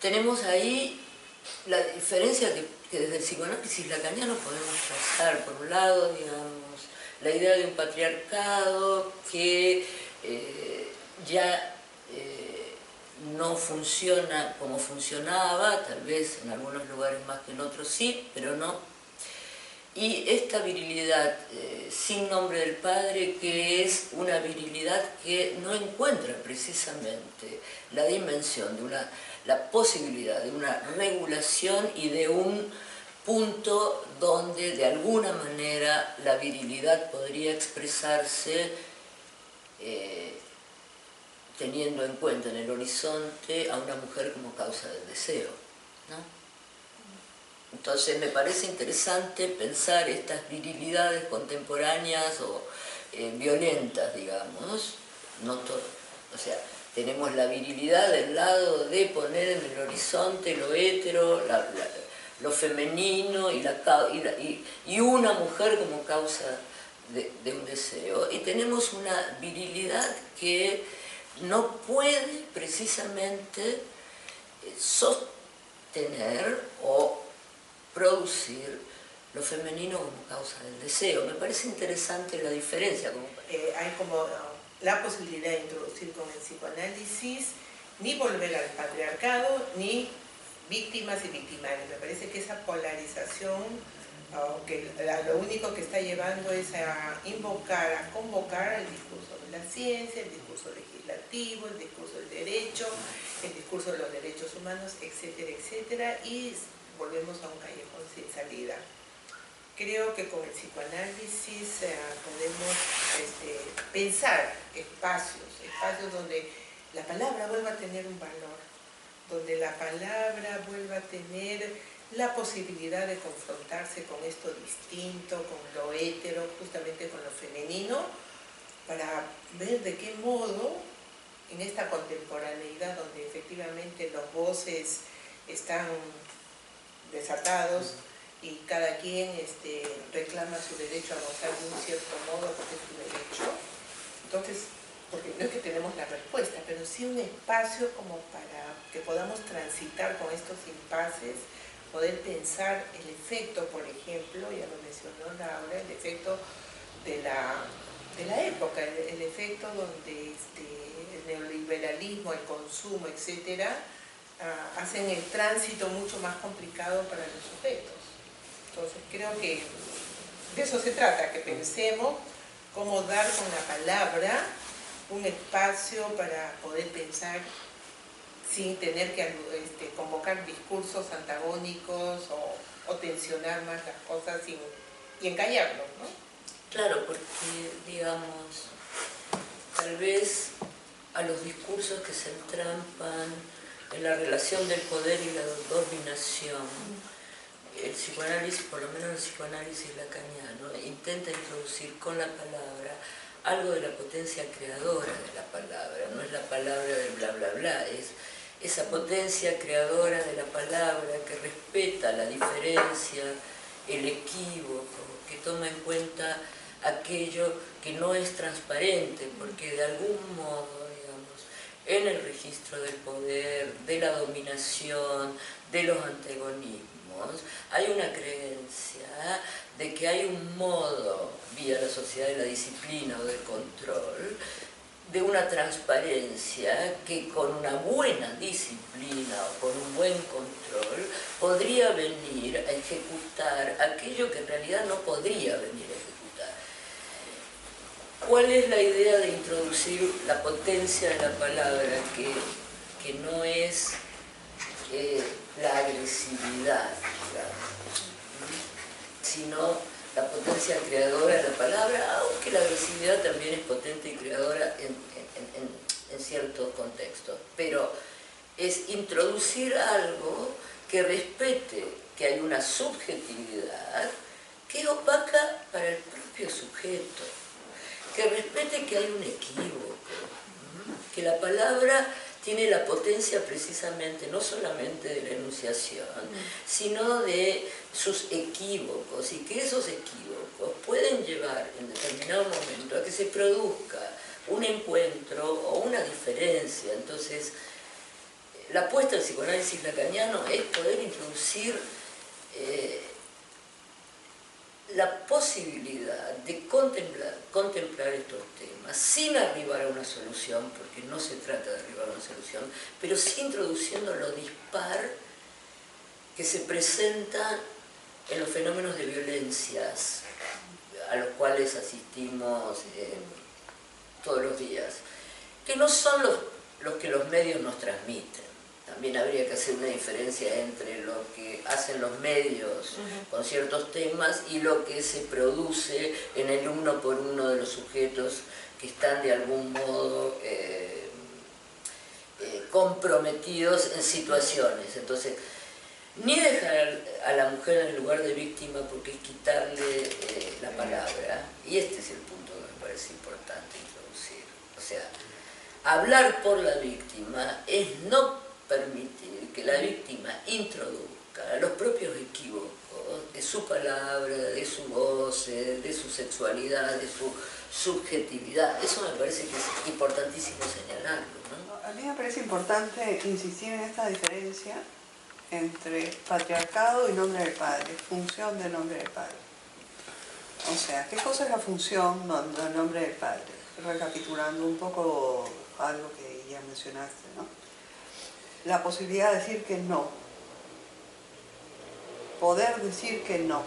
tenemos ahí la diferencia que desde el psicoanálisis lacaniano podemos trazar. Por un lado, digamos, la idea de un patriarcado que ya no funciona como funcionaba, tal vez en algunos lugares más que en otros sí, pero no. Y esta virilidad sin nombre del padre, que es una virilidad que no encuentra precisamente la dimensión de la posibilidad de una regulación y de un punto donde de alguna manera la virilidad podría expresarse teniendo en cuenta en el horizonte a una mujer como causa del deseo, ¿no? Entonces me parece interesante pensar estas virilidades contemporáneas o violentas, digamos, no todo. O sea, tenemos la virilidad del lado de poner en el horizonte lo hétero, lo femenino y una mujer como causa de un deseo. Y tenemos una virilidad que no puede precisamente sostener o producir lo femenino como causa del deseo. Me parece interesante la diferencia. Hay como la posibilidad de introducir con el psicoanálisis ni volver al patriarcado, ni víctimas y victimarios. Me parece que esa polarización, que lo único que está llevando es a invocar, a convocar el discurso de la ciencia, el discurso legislativo, el discurso del derecho, el discurso de los derechos humanos, etcétera, etcétera, y volvemos a un callejón sin salida. Creo que con el psicoanálisis podemos pensar espacios donde la palabra vuelva a tener un valor, donde la palabra vuelva a tener la posibilidad de confrontarse con esto distinto, con lo hétero, justamente con lo femenino, para ver de qué modo en esta contemporaneidad donde efectivamente los voces están desatados y cada quien reclama su derecho a gozar de un cierto modo porque es su derecho. Entonces, porque no es que tenemos la respuesta, pero sí un espacio como para que podamos transitar con estos impases, poder pensar el efecto, por ejemplo, ya lo mencionó Laura, el efecto de la época, el efecto donde el neoliberalismo, el consumo, etcétera, hacen el tránsito mucho más complicado para los sujetos. Entonces creo que de eso se trata, que pensemos cómo dar con la palabra un espacio para poder pensar sin tener que convocar discursos antagónicos o tensionar más las cosas y encallarlos, ¿no? Claro, porque, digamos, tal vez a los discursos que se entrampan en la relación del poder y la dominación, el psicoanálisis, por lo menos el psicoanálisis lacaniano, intenta introducir con la palabra algo de la potencia creadora de la palabra. No es la palabra del bla bla bla, es esa potencia creadora de la palabra que respeta la diferencia, el equívoco, que toma en cuenta aquello que no es transparente, porque de algún modo, digamos, en el registro del poder, de la dominación, de los antagonismos, hay una creencia de que hay un modo, vía la sociedad de la disciplina o del control, de una transparencia que con una buena disciplina o con un buen control podría venir a ejecutar aquello que en realidad no podría venir a ejecutar. ¿Cuál es la idea de introducir la potencia de la palabra que no es la agresividad, sino la potencia creadora de la palabra, aunque la agresividad también es potente y creadora en ciertos contextos, pero es introducir algo que respete que hay una subjetividad que es opaca para el propio sujeto, que respete que hay un equívoco, que la palabra tiene la potencia precisamente no solamente de la enunciación, sino de sus equívocos, y que esos equívocos pueden llevar en determinado momento a que se produzca un encuentro o una diferencia. Entonces, la apuesta del psicoanálisis lacaniano es poder introducir la posibilidad de contemplar estos temas sin arribar a una solución, porque no se trata de arribar a una solución, pero sí introduciendo lo dispar que se presenta en los fenómenos de violencias a los cuales asistimos todos los días, que no son los que los medios nos transmiten. También habría que hacer una diferencia entre lo que hacen los medios con ciertos temas y lo que se produce en el uno por uno de los sujetos que están de algún modo comprometidos en situaciones. Entonces, ni dejar a la mujer en el lugar de víctima porque es quitarle la palabra, y este es el punto que me parece importante introducir. O sea, hablar por la víctima es no permitir que la víctima introduzca los propios equívocos de su palabra, de su goce, de su sexualidad, de su subjetividad. Eso me parece que es importantísimo señalarlo, ¿no? A mí me parece importante insistir en esta diferencia entre patriarcado y nombre del padre, función del nombre del padre. O sea, ¿qué cosa es la función del nombre del padre? Recapitulando un poco algo que ya mencionaste, ¿no? La posibilidad de decir que no, poder decir que no,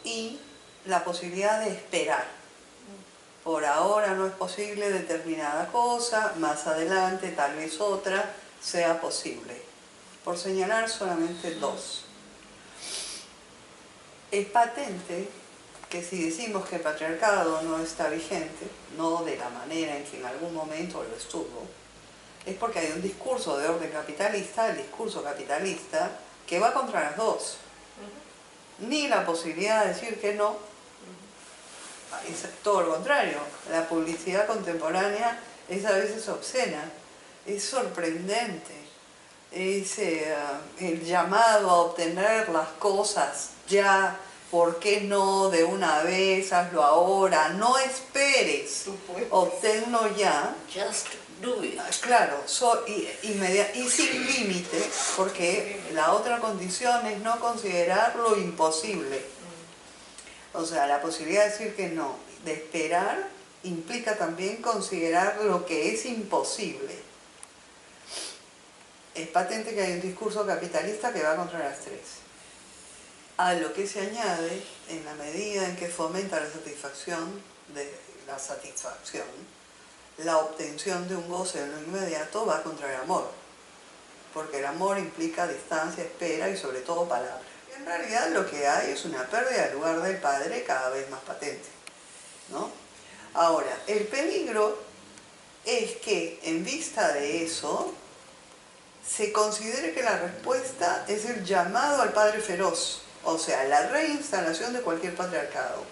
y la posibilidad de esperar. Por ahora no es posible determinada cosa, más adelante tal vez otra sea posible. Por señalar solamente dos. Es patente que si decimos que el patriarcado no está vigente, no de la manera en que en algún momento lo estuvo, es porque hay un discurso de orden capitalista, el discurso capitalista, que va contra las dos. Ni la posibilidad de decir que no, es todo lo contrario. La publicidad contemporánea es a veces obscena, es sorprendente, es el llamado a obtener las cosas ya, ¿por qué no de una vez? Hazlo ahora, no esperes, obténlo ya. Just do it. Claro, y sin límite, porque la otra condición es no considerar lo imposible. O sea, la posibilidad de decir que no, de esperar, implica también considerar lo que es imposible. Es patente que hay un discurso capitalista que va contra las tres. A lo que se añade, en la medida en que fomenta la satisfacción, la obtención de un goce en lo inmediato va contra el amor. Porque el amor implica distancia, espera y sobre todo palabra. En realidad lo que hay es una pérdida del lugar del padre cada vez más patente, ¿no? Ahora, el peligro es que en vista de eso se considere que la respuesta es el llamado al padre feroz, o sea, la reinstalación de cualquier patriarcado.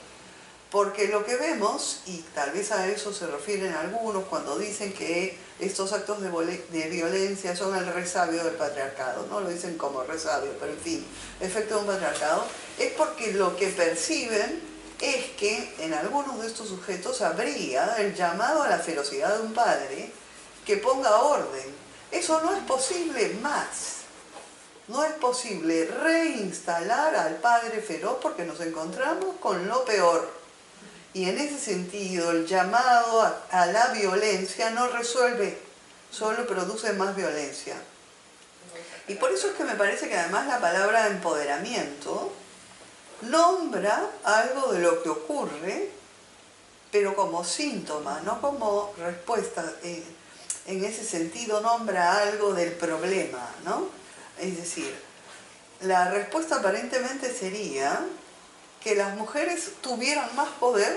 Porque lo que vemos, y tal vez a eso se refieren algunos cuando dicen que estos actos de violencia son el resabio del patriarcado, no lo dicen como resabio, pero en fin, efecto de un patriarcado, es porque lo que perciben es que en algunos de estos sujetos habría el llamado a la ferocidad de un padre que ponga orden. Eso no es posible más. No es posible reinstalar al padre feroz porque nos encontramos con lo peor. Y en ese sentido, el llamado a la violencia no resuelve, solo produce más violencia. Y por eso es que me parece que además la palabra empoderamiento nombra algo de lo que ocurre, pero como síntoma, no como respuesta. En ese sentido nombra algo del problema, ¿no? Es decir, la respuesta aparentemente sería que las mujeres tuvieran más poder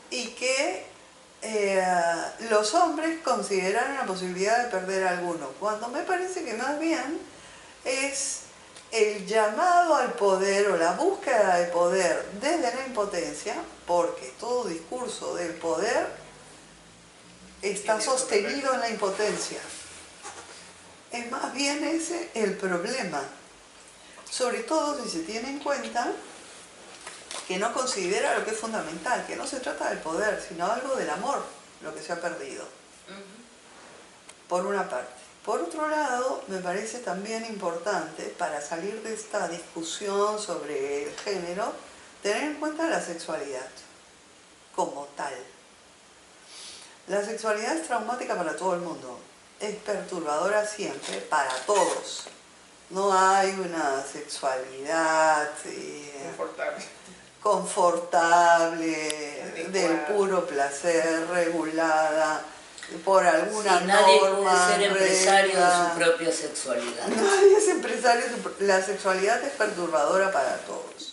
y que los hombres consideraran la posibilidad de perder alguno, cuando me parece que más bien es el llamado al poder o la búsqueda de poder desde la impotencia, porque todo discurso del poder está sostenido en la impotencia. Es más bien ese el problema, sobre todo si se tiene en cuenta que no considera lo que es fundamental, que no se trata del poder, sino algo del amor, lo que se ha perdido. por una parte. Por otro lado, me parece también importante, para salir de esta discusión sobre el género, tener en cuenta la sexualidad como tal. La sexualidad es traumática para todo el mundo, es perturbadora siempre para todos. No hay una sexualidad confortable, del puro placer, regulada por alguna norma. Nadie puede ser empresario regla. de su propia sexualidad. Nadie es empresario, la sexualidad es perturbadora para todos.